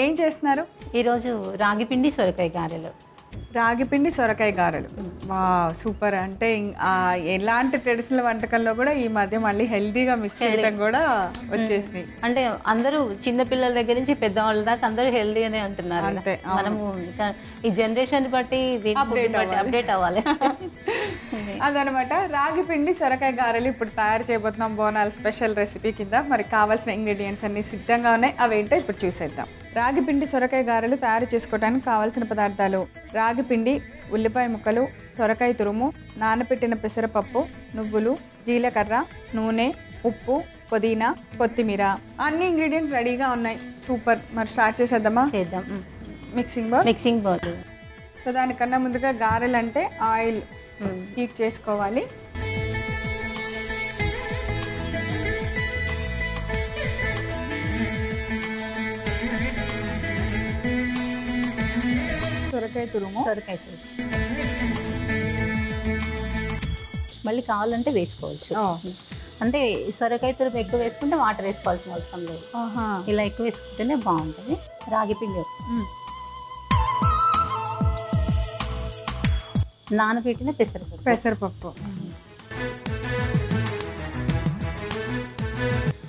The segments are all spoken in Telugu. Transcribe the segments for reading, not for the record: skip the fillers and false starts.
ఏం చేస్తున్నారు? ఈరోజు రాగి పిండి సొరకాయ గారెలు. రాగి పిండి సొరకాయ గారెలు. Wow, super. అంటే ఎలాంటి ట్రెడిషనల్ వంటకాల్లో కూడా ఈ మధ్య మళ్ళీ హెల్తీగా మిక్స్ చేయడం కూడా వచ్చేసినాయి. అంటే అందరూ చిన్న పిల్లల దగ్గర నుంచి పెద్దవాళ్ళ దాకా అందరూ హెల్దీ అనే అంటున్నారు. అంతే, మనము ఈ జనరేషన్ బట్టి అప్డేట్ అవ్వాలి. అదనమాట రాగి పిండి సొరకాయ గారెలు ఇప్పుడు తయారు చేయబోతున్నాం బోనాల స్పెషల్ రెసిపీ కింద. మరి కావాల్సిన ఇంగ్రీడియంట్స్ అన్ని సిద్ధంగా ఉన్నాయి, అవేంటో ఇప్పుడు చూసేద్దాం. రాగి పిండి సొరకాయ గారెలు తయారు చేసుకోవడానికి కావాల్సిన పదార్థాలు: రాగి పిండి, ఉల్లిపాయ ముక్కలు, సొరకాయ తురుము, నానబెట్టిన పెసరపప్పు, నువ్వులు, జీలకర్ర, నూనె, ఉప్పు, పుదీనా, కొత్తిమీర. అన్ని ఇంగ్రీడియంట్స్ రెడీగా ఉన్నాయి. సూపర్. మరి స్టార్ట్ చేసేద్దామా? చేద్దాం. Mixing bowl. సో దానికన్నా ముందుగా గారెలు అంటే ఆయిల్ హీట్ చేసుకోవాలి. సొరకాయ తురుము మళ్ళీ కావాలంటే వేసుకోవచ్చు. అంటే సొరకాయ తురుము ఎక్కువ వేసుకుంటే వాటర్ వేసుకోవాల్సిన అవసరం లేదు. ఇలా ఎక్కువ వేసుకుంటేనే బాగుంటుంది. రాగి పిండి నానబెట్టిన పెసరపప్పు,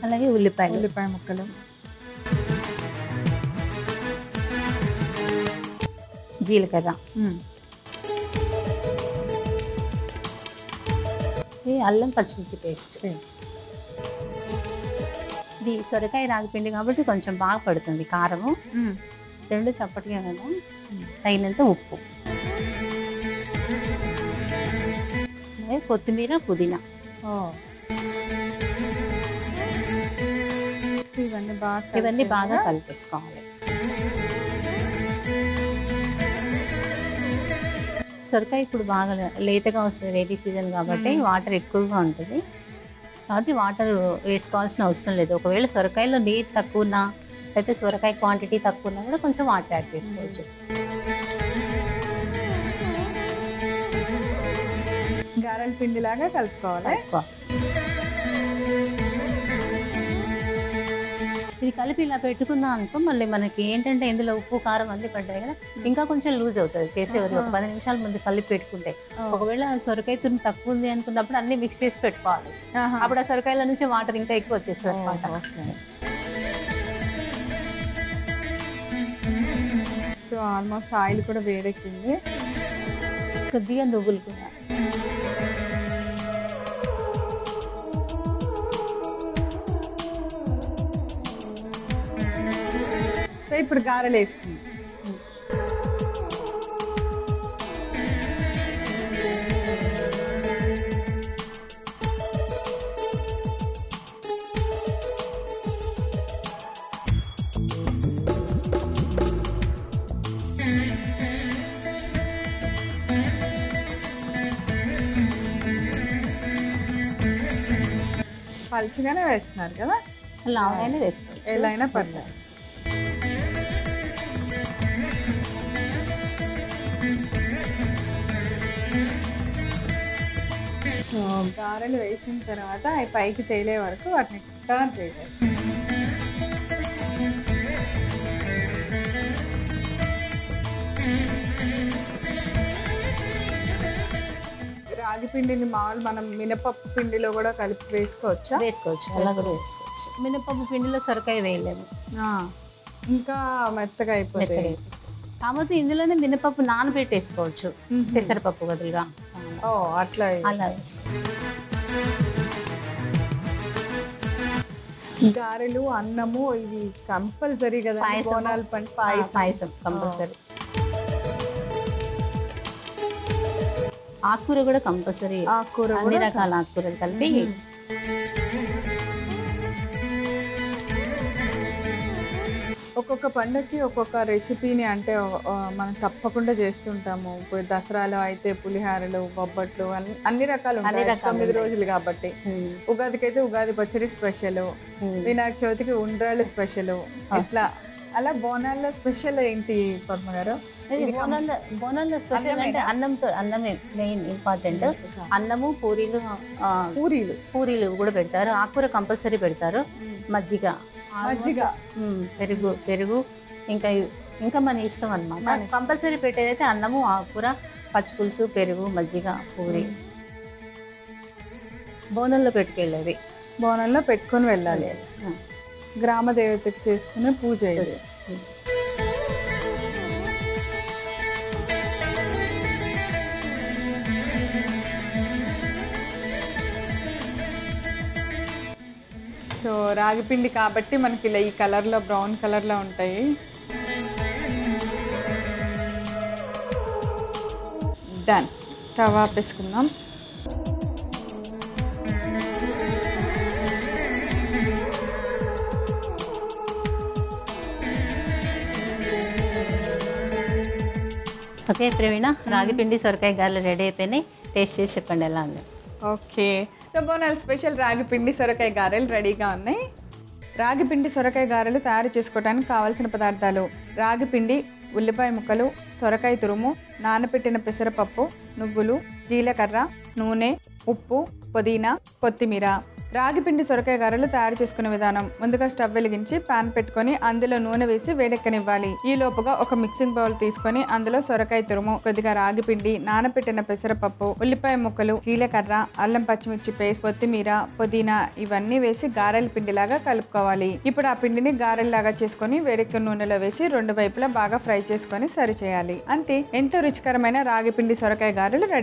అలాగే ఉల్లిపాయ ముక్కలు, జీలకర్ర, అల్లం పచ్చిమిర్చి పేస్ట్. ఇది సొరకాయ రాగిపిండి కాబట్టి కొంచెం బాగా పడుతుంది కారము. 2 చప్పటిగా కదా, తగినంత ఉప్పు, కొత్తిమీర, పుదీనా. ఇవన్నీ బాగా కలిపేసుకోవాలి. సొరకాయ ఇప్పుడు బాగా లేతగా వస్తుంది, రేటీ సీజన్ కాబట్టి వాటర్ ఎక్కువగా ఉంటుంది. కాబట్టి వాటర్ వేసుకోవాల్సిన అవసరం లేదు. ఒకవేళ సొరకాయలో నీరు తక్కువ ఉన్నా, లేకపోతే సొరకాయ క్వాంటిటీ తక్కువ ఉన్నా కూడా కొంచెం వాటర్ యాడ్ చేసుకోవచ్చు. గారెల పిండిలాగా కలుపుకోవాలి. ఇది కలిపి ఇలా పెట్టుకున్నాం అనుకో, మళ్ళీ మనకి ఏంటంటే ఇందులో ఉప్పు కారం అన్ని పడ్డాయి కదా, ఇంకా కొంచెం లూజ్ అవుతుంది చేసేవారు. ఒక 10 నిమిషాల ముందు కలిపి పెట్టుకుంటే, ఒకవేళ సొరకాయ తురుము తక్కువ ఉంది అనుకున్నప్పుడు అన్ని మిక్స్ చేసి పెట్టుకోవాలి. అప్పుడు ఆ సొరకాయల నుంచి వాటర్ ఇంకా ఎక్కువ వచ్చేస్తుంది అనమాట. సో ఆల్మోస్ట్ ఆయిల్ కూడా వేడెక్కింది. కొద్దిగా నువ్వులు కూడా. సో ఇప్పుడు గారెలు వేసుకుంది. పలుచగానే వేస్తున్నారు కదా, లావైనా వేసుకోవచ్చు, ఎలా అయినా పర్లేదు. గారెలు వేసిన తర్వాత అవి పైకి తేలే వరకు వాటిని టర్న్ చేయాలి. రాగి పిండిని మామూలు మనం మినపప్పు పిండిలో కూడా కలిపి వేసుకోవచ్చా? వేసుకోవచ్చు, అలా కూడా వేసుకోవచ్చు. మినపప్పు పిండిలో సొరకాయ వేయలేము, ఇంకా మెత్తగా అయిపోతుంది. కాకపోతే ఇందులోనే మినపప్పు నానబెట్టేసుకోవచ్చు పెసరపప్పు బదులుగా. అట్లా అలా వేసుకోవచ్చు. గారెలు, అన్నము ఇవి కంపల్సరీ కదా. పాయసం కంపల్సరీ. ఆకుకూర కూడా కంపల్సరీ. అన్ని రకాల ఆకుకూరలు కలిపి. ఒక్కొక్క పండుగకి ఒక్కొక్క రెసిపీని అంటే మనం తప్పకుండా చేస్తుంటాము. ఇప్పుడు దసరాలో అయితే పులిహారలు, బొబ్బట్లు అన్ని రకాలు ఉంటాయి. 9 రోజులు కాబట్టి. ఉగాదికి అయితే ఉగాది పచ్చడి స్పెషల్, వినాయక చవితికి ఉండ్రాళ్ళు స్పెషల్. ఇట్లా అలా బోనాల్లో స్పెషల్ ఏంటి పద్మ గారు? బోనాల్లో స్పెషల్ అంటే అన్నమే మెయిన్ ఇంపార్టెంట్. అన్నము, పూరీలు కూడా పెడతారు. ఆకుకూర కంపల్సరీ పెడతారు. మజ్జిగ, పెరుగు, ఇంకా మన ఇష్టం అనమాట. కంపల్సరీ పెట్టేదైతే అన్నము, ఆకుకూర, పచ్చి పులుసు, పెరుగు, మజ్జిగ, పూరి. బోనంలో పెట్టుకెళ్ళేది, బోనంలో పెట్టుకొని వెళ్ళాలి. గ్రామ దేవతకి చేసుకునే పూజ ఇది. సో రాగిపిండి కాబట్టి మనకి ఇలా ఈ కలర్లో, బ్రౌన్ కలర్లో ఉంటాయి. డన్. స్టవ్ ఆపేసుకుందాం. ఓకే ప్రవీణ, రాగిపిండి సొరకాయ గారెలు రెడీ అయిపోయినాయి. టేస్ట్ చేసి చెప్పండి ఎలా ఉంది. ఓకే, సో బోనాల స్పెషల్ రాగిపిండి సొరకాయ గారెలు రెడీగా ఉన్నాయి. రాగిపిండి సొరకాయ గారెలు తయారు చేసుకోవడానికి కావాల్సిన పదార్థాలు: రాగిపిండి, ఉల్లిపాయ ముక్కలు, సొరకాయ తురుము, నానబెట్టిన పెసరపప్పు, నువ్వులు, జీలకర్ర, నూనె, ఉప్పు, పుదీనా, కొత్తిమీర. రాగిపిండి సొరకాయ గారెలు తయారు చేసుకునే విధానం: ముందుగా స్టవ్ వెలిగించి పాన్ పెట్టుకొని అందులో నూనె వేసి వేడెక్కనివ్వాలి. ఈ లోపుగా ఒక మిక్సింగ్ బౌల్ తీసుకొని అందులో సొరకాయ తురుము, కొద్దిగా రాగిపిండి, నానబెట్టిన పెసరపప్పు, ఉల్లిపాయ ముక్కలు, జీలకర్ర, అల్లం పచ్చిమిర్చి పేస్ట్, కొత్తిమీర, పుదీనా ఇవన్నీ వేసి గారెల పిండిలాగా కలుపుకోవాలి. ఇప్పుడు ఆ పిండిని గారెల్లాగా చేసుకొని వేడెక్కిన నూనెలో వేసి రెండు వైపులా బాగా ఫ్రై చేసుకొని సర్వ్ చేయాలి. అంటే ఎంతో రుచికరమైన రాగిపిండి సొరకాయ గారెలు రెడీ.